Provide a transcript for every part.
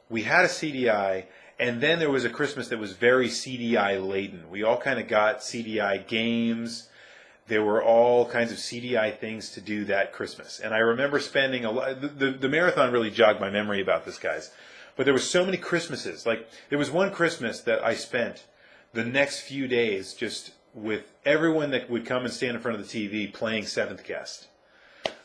we had a CDI, and then there was a Christmas that was very CDI laden. We all kind of got CDI games. There were all kinds of CDI things to do that Christmas. And I remember spending a lot, the marathon really jogged my memory about this, guys. But there were so many Christmases. Like, there was one Christmas that I spent the next few days just with everyone that would come and stand in front of the TV playing Seventh Guest.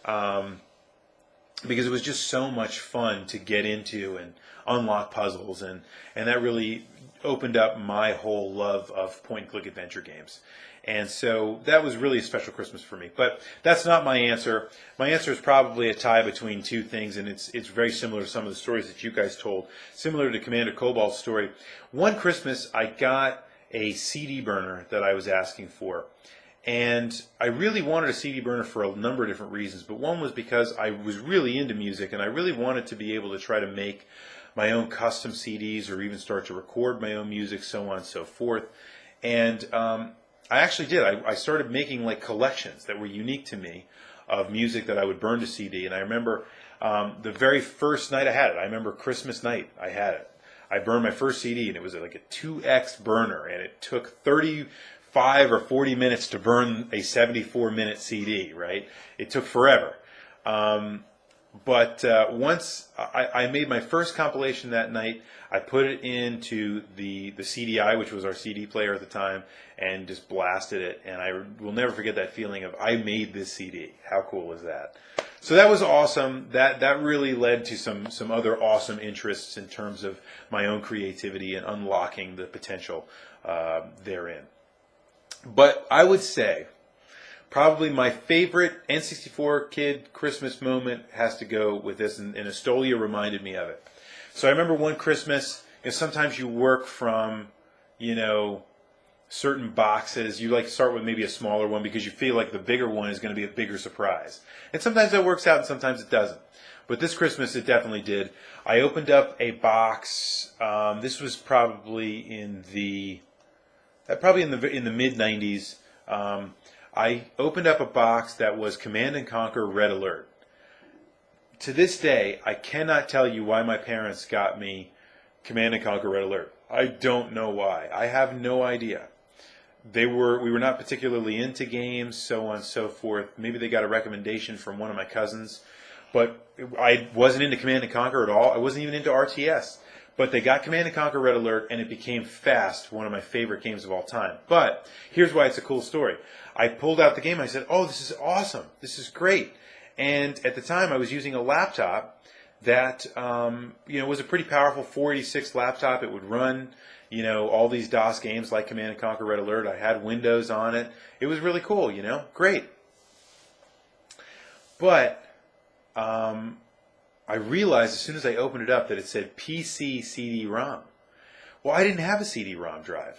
Because it was just so much fun to get into and unlock puzzles, and that really opened up my whole love of point-and-click adventure games. And so that was really a special Christmas for me. But that's not my answer. My answer is probably a tie between two things, and it's very similar to some of the stories that you guys told, similar to Commander Cobalt's story. One Christmas, I got a CD burner that I was asking for. And I really wanted a CD burner for a number of different reasons, but one was because I was really into music, and I really wanted to be able to try to make my own custom CDs or even start to record my own music, so on and so forth. And I actually did. I started making like collections that were unique to me of music that I would burn to CD. And I remember the very first night I had it. I remember Christmas night I had it. I burned my first CD, and it was like a 2X burner, and it took 35 or 40 minutes to burn a 74-minute CD, right? It took forever. But once I made my first compilation that night, I put it into the CDI, which was our CD player at the time, and just blasted it. And I will never forget that feeling of, I made this CD. How cool is that? So that was awesome. That really led to some other awesome interests in terms of my own creativity and unlocking the potential therein. But I would say probably my favorite N64 kid Christmas moment has to go with this, and Estolia reminded me of it. So I remember one Christmas, sometimes you work from, certain boxes. You like start with maybe a smaller one because you feel like the bigger one is going to be a bigger surprise. And sometimes that works out and sometimes it doesn't. But this Christmas it definitely did. I opened up a box. This was probably in the mid-90s. I opened up a box that was Command & Conquer Red Alert. To this day, I cannot tell you why my parents got me Command & Conquer Red Alert. I don't know why. I have no idea. We were not particularly into games, so on and so forth. Maybe they got a recommendation from one of my cousins. But I wasn't into Command & Conquer at all. I wasn't even into RTS. But they got Command & Conquer Red Alert, and it became fast one of my favorite games of all time. But here's why it's a cool story. I pulled out the game, and I said, oh, this is awesome. This is great. And at the time, I was using a laptop that was a pretty powerful 486 laptop. It would run all these DOS games like Command & Conquer Red Alert. I had Windows on it. It was really cool, great. But I realized as soon as I opened it up that it said PC CD-ROM. Well, I didn't have a CD-ROM drive.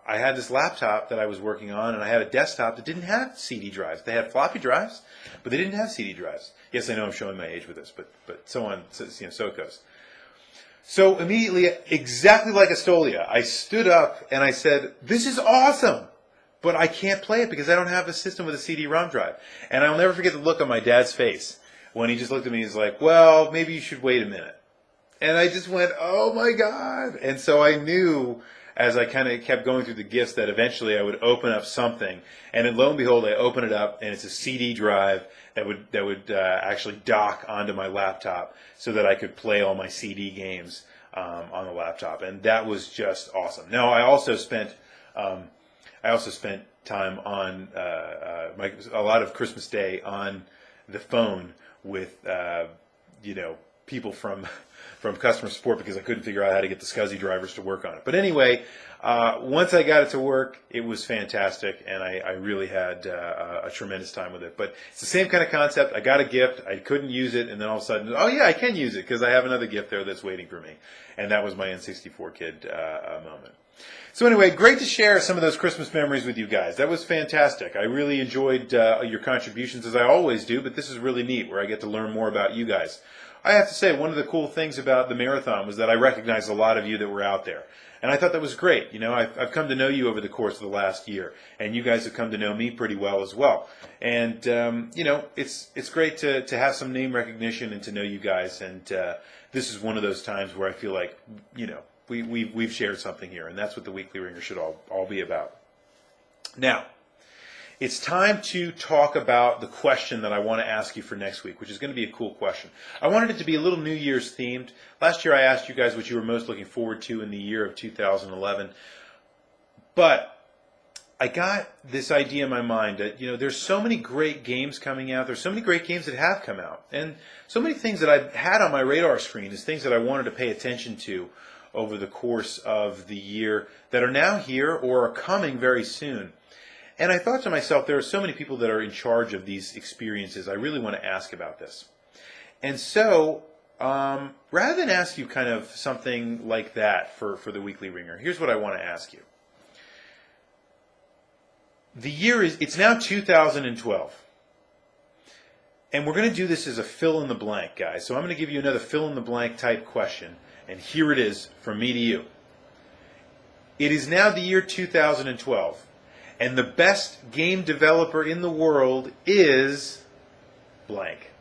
I had this laptop that I was working on, and I had a desktop that didn't have CD drives. They had floppy drives, but they didn't have CD drives. Yes, I know I'm showing my age with this, but so on, so it goes. So immediately, exactly like Estolia, I stood up and I said, this is awesome, but I can't play it because I don't have a system with a CD-ROM drive. And I'll never forget the look on my dad's face when he just looked at me and was like, well, maybe you should wait a minute. And I just went, oh my God. And so I knew as I kind of kept going through the gifts that eventually I would open up something. And then lo and behold, I open it up and it's a CD drive that would actually dock onto my laptop so that I could play all my CD games on the laptop. And that was just awesome. Now, I also spent time on a lot of Christmas Day on the phone with people from customer support because I couldn't figure out how to get the SCSI drivers to work on it. But anyway, once I got it to work, it was fantastic, and I really had a tremendous time with it. But it's the same kind of concept. I got a gift, I couldn't use it, and then all of a sudden, oh yeah, I can use it because I have another gift there that's waiting for me. And that was my N64 kid moment. So anyway, great to share some of those Christmas memories with you guys. That was fantastic. I really enjoyed your contributions, as I always do, but this is really neat, where I get to learn more about you guys I have to say, one of the cool things about the marathon was that I recognized a lot of you that were out there. And I thought that was great. You know, I've come to know you over the course of the last year, and you guys have come to know me pretty well as well. And you know, it's great to have some name recognition and to know you guys. And this is one of those times where I feel like, you know, we've shared something here, and that's what the Weekly Ringer should all be about. Now, it's time to talk about the question that I want to ask you for next week, which is going to be a cool question. I wanted it to be a little New Year's themed. Last year I asked you guys what you were most looking forward to in the year of 2011. But I got this idea in my mind that, you know, there's so many great games coming out. There's so many great games that have come out. And so many things that I've had on my radar screen is things that I wanted to pay attention to over the course of the year that are now here or are coming very soon. And I thought to myself, there are so many people that are in charge of these experiences. I really want to ask about this. And so, rather than ask you kind of something like that for the Weekly Ringer, here's what I want to ask you. The year it's now 2012. And we're going to do this as a fill in the blank, guys. So I'm going to give you another fill in the blank type question. And here it is from me to you. It is now the year 2012. And the best game developer in the world is blank.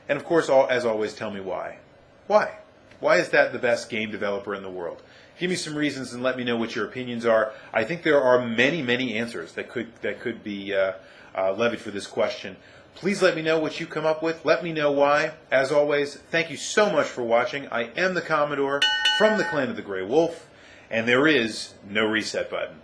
And of course, as always, tell me why. Why? Why is that the best game developer in the world? Give me some reasons and let me know what your opinions are. I think there are many, many answers that could be levied for this question. Please let me know what you come up with. Let me know why. As always, thank you so much for watching. I am the Commodore from the Clan of the Grey Wolf, and there is no reset button.